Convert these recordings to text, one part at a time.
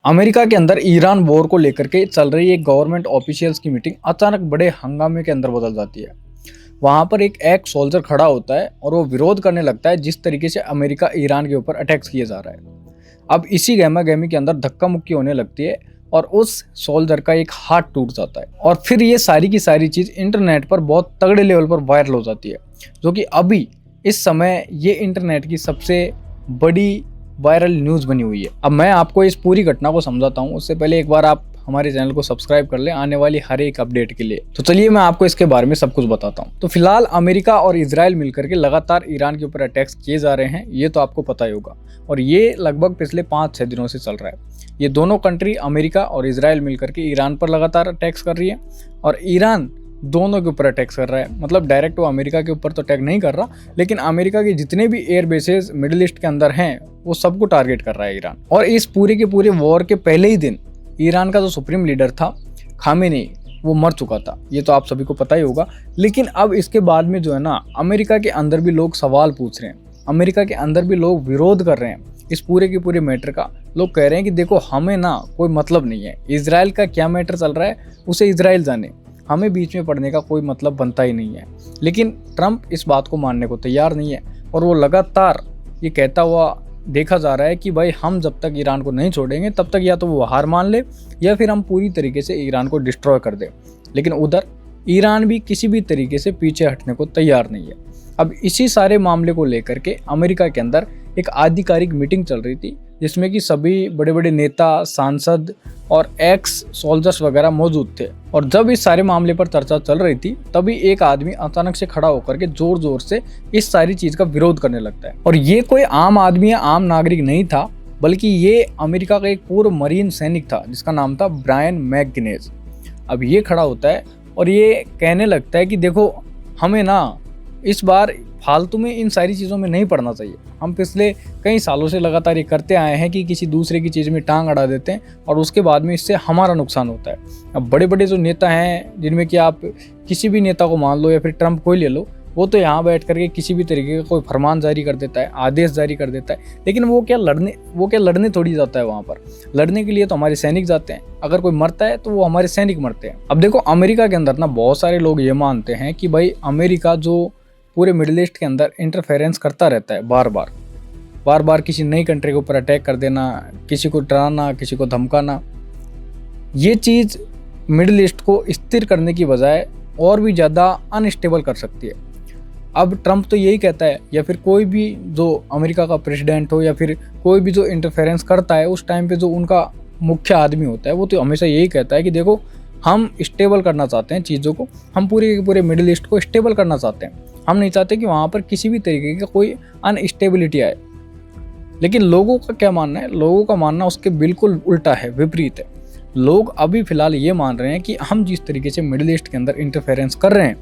America के अंदर Iran war को लेकर के चल रही एक गवर्नमेंट ऑफिशियल्स की मीटिंग अचानक बड़े हंगामे के अंदर बदल जाती है। वहां पर एक एक्स सोल्जर खड़ा होता है और वो विरोध करने लगता है जिस तरीके से अमेरिका ईरान के ऊपर अटैक्स किया जा रहा है। अब इसी गहमा गहमी के अंदर धक्का मुक्की होने लगती है और उस सोल्जर का एक हाथ टूट जाता है और फिर ये सारी की सारी चीज इंटरनेट पर बहुत तगड़े लेवल पर वायरल हो जाती है, जो कि अभी इस समय ये इंटरनेट की सबसे बड़ी वायरल न्यूज़ बनी हुई है। अब मैं आपको इस पूरी घटना को समझाता हूँ, उससे पहले एक बार आप हमारे चैनल को सब्सक्राइब कर लें आने वाली हर एक अपडेट के लिए। तो चलिए मैं आपको इसके बारे में सब कुछ बताता हूँ। तो फिलहाल अमेरिका और इजराइल मिलकर के लगातार ईरान के ऊपर अटैक्स किए जा रहे हैं, ये तो आपको पता ही होगा, और ये लगभग पिछले 5-6 दिनों से चल रहा है। ये दोनों कंट्री अमेरिका और इजराइल मिलकर के ईरान पर लगातार अटैक्स कर रही है और ईरान दोनों के ऊपर अटैक्स कर रहा है। मतलब डायरेक्ट वो अमेरिका के ऊपर तो अटैक नहीं कर रहा, लेकिन अमेरिका के जितने भी एयर बेसेस मिडिल ईस्ट के अंदर हैं वो सबको टारगेट कर रहा है ईरान। और इस पूरे के पूरे वॉर के पहले ही दिन ईरान का जो सुप्रीम लीडर था खामेनेई, वो मर चुका था, ये तो आप सभी को पता ही होगा। लेकिन अब इसके बाद में जो है ना, अमेरिका के अंदर भी लोग सवाल पूछ रहे हैं, अमेरिका के अंदर भी लोग विरोध कर रहे हैं इस पूरे के पूरे मैटर का। लोग कह रहे हैं कि देखो हमें ना कोई मतलब नहीं है, इजराइल का क्या मैटर चल रहा है उसे इजराइल जाने, हमें बीच में पड़ने का कोई मतलब बनता ही नहीं है। लेकिन ट्रंप इस बात को मानने को तैयार नहीं है और वो लगातार ये कहता हुआ देखा जा रहा है कि भाई हम जब तक ईरान को नहीं छोड़ेंगे तब तक या तो वो हार मान ले या फिर हम पूरी तरीके से ईरान को डिस्ट्रॉय कर दें। लेकिन उधर ईरान भी किसी भी तरीके से पीछे हटने को तैयार नहीं है। अब इसी सारे मामले को लेकर के अमेरिका के अंदर एक आधिकारिक मीटिंग चल रही थी, जिसमें कि सभी बड़े बड़े नेता, सांसद और एक्स सोल्जर्स वगैरह मौजूद थे। और जब इस सारे मामले पर चर्चा चल रही थी तभी एक आदमी अचानक से खड़ा होकर के जोर जोर से इस सारी चीज का विरोध करने लगता है। और ये कोई आम आदमी या आम नागरिक नहीं था, बल्कि ये अमेरिका का एक पूर्व मरीन सैनिक था जिसका नाम था ब्रायन मैकगिनेज। अब ये खड़ा होता है और ये कहने लगता है कि देखो हमें ना इस बार फालतू में इन सारी चीज़ों में नहीं पड़ना चाहिए। हम पिछले कई सालों से लगातार ये करते आए हैं कि किसी दूसरे की चीज़ में टांग अड़ा देते हैं और उसके बाद में इससे हमारा नुकसान होता है। अब बड़े बड़े जो नेता हैं, जिनमें कि आप किसी भी नेता को मान लो या फिर ट्रंप को ही ले लो, वो तो यहाँ बैठ करके किसी भी तरीके का कोई फरमान जारी कर देता है, आदेश जारी कर देता है। लेकिन वो क्या लड़ने थोड़ी जाता है वहाँ पर। लड़ने के लिए तो हमारे सैनिक जाते हैं, अगर कोई मरता है तो वो हमारे सैनिक मरते हैं। अब देखो अमेरिका के अंदर ना बहुत सारे लोग ये मानते हैं कि भाई अमेरिका जो पूरे मिडिल ईस्ट के अंदर इंटरफेरेंस करता रहता है, बार बार किसी नई कंट्री के ऊपर अटैक कर देना, किसी को डराना, किसी को धमकाना, ये चीज़ मिडिल ईस्ट को स्थिर करने की बजाय और भी ज़्यादा अनस्टेबल कर सकती है। अब ट्रंप तो यही कहता है, या फिर कोई भी जो अमेरिका का प्रेसिडेंट हो या फिर कोई भी जो इंटरफेरेंस करता है उस टाइम पे जो उनका मुख्य आदमी होता है, वो तो हमेशा यही कहता है कि देखो हम स्टेबल करना चाहते हैं चीज़ों को, हम पूरे के पूरे मिडिल ईस्ट को स्टेबल करना चाहते हैं, हम नहीं चाहते कि वहाँ पर किसी भी तरीके का कोई अनस्टेबिलिटी आए। लेकिन लोगों का क्या मानना है? लोगों का मानना उसके बिल्कुल उल्टा है, विपरीत है। लोग अभी फिलहाल ये मान रहे हैं कि हम जिस तरीके से मिडिल ईस्ट के अंदर इंटरफेरेंस कर रहे हैं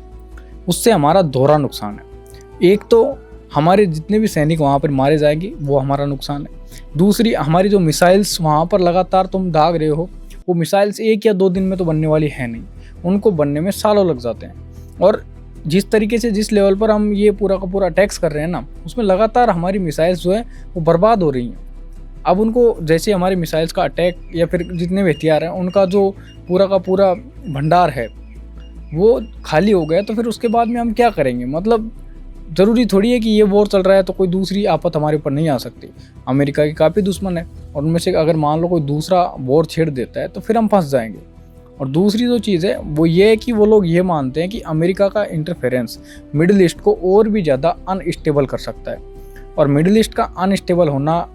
उससे हमारा दोहरा नुकसान है। एक तो हमारे जितने भी सैनिक वहाँ पर मारे जाएंगे वो हमारा नुकसान है, दूसरी हमारी जो मिसाइल्स वहाँ पर लगातार तुम दाग रहे हो, वो मिसाइल्स 1 या 2 दिन में तो बनने वाली है नहीं, उनको बनने में सालों लग जाते हैं। और जिस तरीके से जिस लेवल पर हम ये पूरा का पूरा अटैक्स कर रहे हैं ना, उसमें लगातार हमारी मिसाइल्स जो है वो बर्बाद हो रही हैं। अब उनको जैसे हमारी मिसाइल्स का अटैक या फिर जितने भी हथियार हैं उनका जो पूरा का पूरा भंडार है वो खाली हो गया, तो फिर उसके बाद में हम क्या करेंगे? मतलब ज़रूरी थोड़ी है कि ये वॉर चल रहा है तो कोई दूसरी आफत हमारे ऊपर नहीं आ सकती। अमेरिका के काफ़ी दुश्मन है और उनमें से अगर मान लो कोई दूसरा वॉर छेड़ देता है तो फिर हम फंस जाएंगे। और दूसरी जो चीज़ है वो ये है कि वो लोग ये मानते हैं कि अमेरिका का इंटरफेरेंस मिडिल ईस्ट को और भी ज़्यादा अनस्टेबल कर सकता है। और मिडिल ईस्ट का अनस्टेबल होना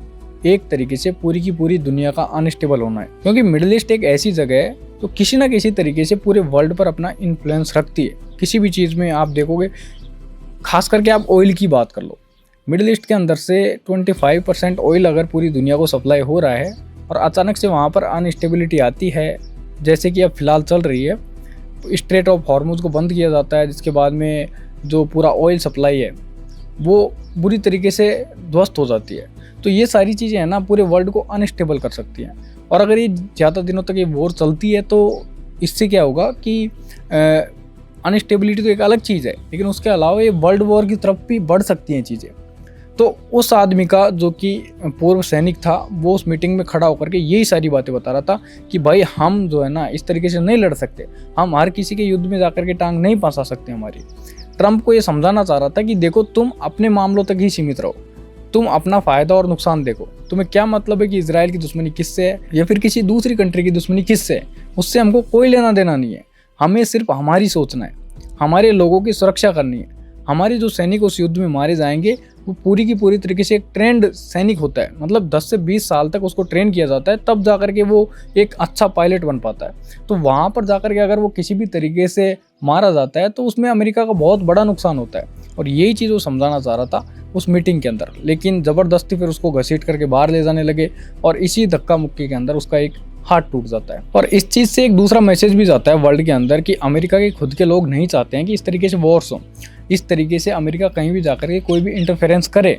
एक तरीके से पूरी की पूरी दुनिया का अनस्टेबल होना है, क्योंकि मिडिल ईस्ट एक ऐसी जगह है जो किसी ना किसी तरीके से पूरे वर्ल्ड पर अपना इन्फ्लुएंस रखती है। किसी भी चीज़ में आप देखोगे, खास करके आप ऑयल की बात कर लो, मिडिल ईस्ट के अंदर से 25% ऑयल अगर पूरी दुनिया को सप्लाई हो रहा है और अचानक से वहाँ पर अनस्टेबिलिटी आती है, जैसे कि अब फिलहाल चल रही है, स्ट्रेट ऑफ हॉर्मुज को बंद किया जाता है, जिसके बाद में जो पूरा ऑयल सप्लाई है वो बुरी तरीके से ध्वस्त हो जाती है। तो ये सारी चीज़ें हैं ना पूरे वर्ल्ड को अनस्टेबल कर सकती हैं। और अगर ये ज़्यादा दिनों तक ये वॉर चलती है तो इससे क्या होगा कि अनस्टेबिलिटी तो एक अलग चीज़ है, लेकिन उसके अलावा ये वर्ल्ड वॉर की तरफ भी बढ़ सकती हैं चीज़ें। तो उस आदमी का जो कि पूर्व सैनिक था वो उस मीटिंग में खड़ा होकर के यही सारी बातें बता रहा था कि भाई हम जो है ना इस तरीके से नहीं लड़ सकते, हम हर किसी के युद्ध में जाकर के टांग नहीं फंसा सकते हमारी। ट्रंप को ये समझाना चाह रहा था कि देखो तुम अपने मामलों तक ही सीमित रहो, तुम अपना फ़ायदा और नुकसान देखो, तुम्हें क्या मतलब है कि इजराइल की दुश्मनी किससे है या फिर किसी दूसरी कंट्री की दुश्मनी किससे है, उससे हमको कोई लेना देना नहीं है। हमें सिर्फ हमारी सोचना है, हमारे लोगों की सुरक्षा करनी है। हमारे जो सैनिक उस युद्ध में मारे जाएंगे वो पूरी की पूरी तरीके से एक ट्रेंड सैनिक होता है, मतलब 10 से 20 साल तक उसको ट्रेन किया जाता है, तब जाकर के वो एक अच्छा पायलट बन पाता है। तो वहाँ पर जाकर के अगर वो किसी भी तरीके से मारा जाता है तो उसमें अमेरिका का बहुत बड़ा नुकसान होता है। और यही चीज़ वो समझाना चाह रहा था उस मीटिंग के अंदर, लेकिन ज़बरदस्ती फिर उसको घसीट करके बाहर ले जाने लगे और इसी धक्का मुक्की के अंदर उसका एक हाथ टूट जाता है। और इस चीज़ से एक दूसरा मैसेज भी जाता है वर्ल्ड के अंदर कि अमेरिका के खुद के लोग नहीं चाहते हैं कि इस तरीके से वॉर्स हो, इस तरीके से अमेरिका कहीं भी जाकर के कोई भी इंटरफेरेंस करे,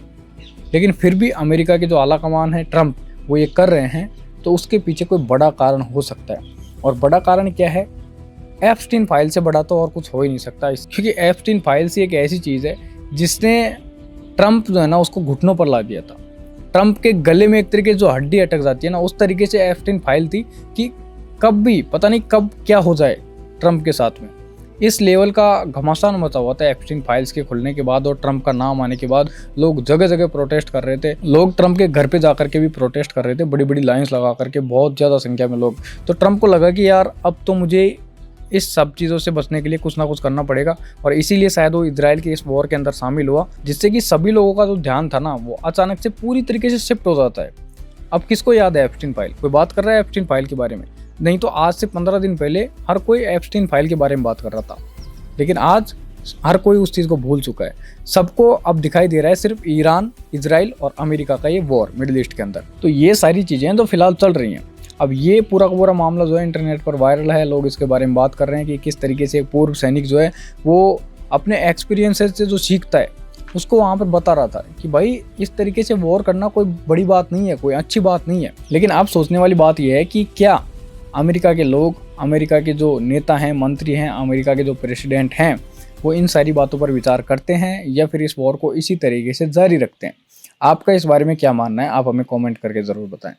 लेकिन फिर भी अमेरिका के जो आला कमान है ट्रंप वो ये कर रहे हैं, तो उसके पीछे कोई बड़ा कारण हो सकता है। और बड़ा कारण क्या है? एप्स्टीन फाइल से बड़ा तो और कुछ हो ही नहीं सकता, क्योंकि एप्स्टीन फाइल से एक ऐसी चीज़ है जिसने ट्रंप जो है ना उसको घुटनों पर ला दिया था। ट्रंप के गले में एक तरीके जो हड्डी अटक जाती है ना, उस तरीके से एप्स्टीन फाइल थी कि कब भी पता नहीं कब क्या हो जाए ट्रंप के साथ में। इस लेवल का घमासान मचा हुआ था एप्स्टीन फाइल्स के खुलने के बाद और ट्रंप का नाम आने के बाद। लोग जगह जगह प्रोटेस्ट कर रहे थे, लोग ट्रंप के घर पे जाकर के भी प्रोटेस्ट कर रहे थे, बड़ी बड़ी लाइंस लगा करके, बहुत ज़्यादा संख्या में लोग। तो ट्रंप को लगा कि यार अब तो मुझे इस सब चीज़ों से बचने के लिए कुछ ना कुछ करना पड़ेगा, और इसीलिए शायद वो इजराइल के इस वॉर के अंदर शामिल हुआ, जिससे कि सभी लोगों का जो ध्यान था ना वो अचानक से पूरी तरीके से शिफ्ट हो जाता है। अब किसको याद है एप्स्टीन फाइल? कोई बात कर रहा है एप्स्टीन फाइल के बारे में? नहीं तो आज से 15 दिन पहले हर कोई एप्स्टीन फाइल के बारे में बात कर रहा था, लेकिन आज हर कोई उस चीज़ को भूल चुका है। सबको अब दिखाई दे रहा है सिर्फ ईरान, इजराइल और अमेरिका का ये वॉर मिडिल ईस्ट के अंदर। तो ये सारी चीज़ें हैं जो फिलहाल चल रही हैं। अब ये पूरा का पूरा मामला जो है इंटरनेट पर वायरल है, लोग इसके बारे में बात कर रहे हैं कि किस तरीके से एक पूर्व सैनिक जो है वो अपने एक्सपीरियंसेस से जो सीखता है उसको वहाँ पर बता रहा था कि भाई इस तरीके से वॉर करना कोई बड़ी बात नहीं है, कोई अच्छी बात नहीं है। लेकिन अब सोचने वाली बात यह है कि क्या अमेरिका के लोग, अमेरिका के जो नेता हैं, मंत्री हैं, अमेरिका के जो प्रेसिडेंट हैं, वो इन सारी बातों पर विचार करते हैं या फिर इस वॉर को इसी तरीके से जारी रखते हैं? आपका इस बारे में क्या मानना है? आप हमें कमेंट करके ज़रूर बताएं।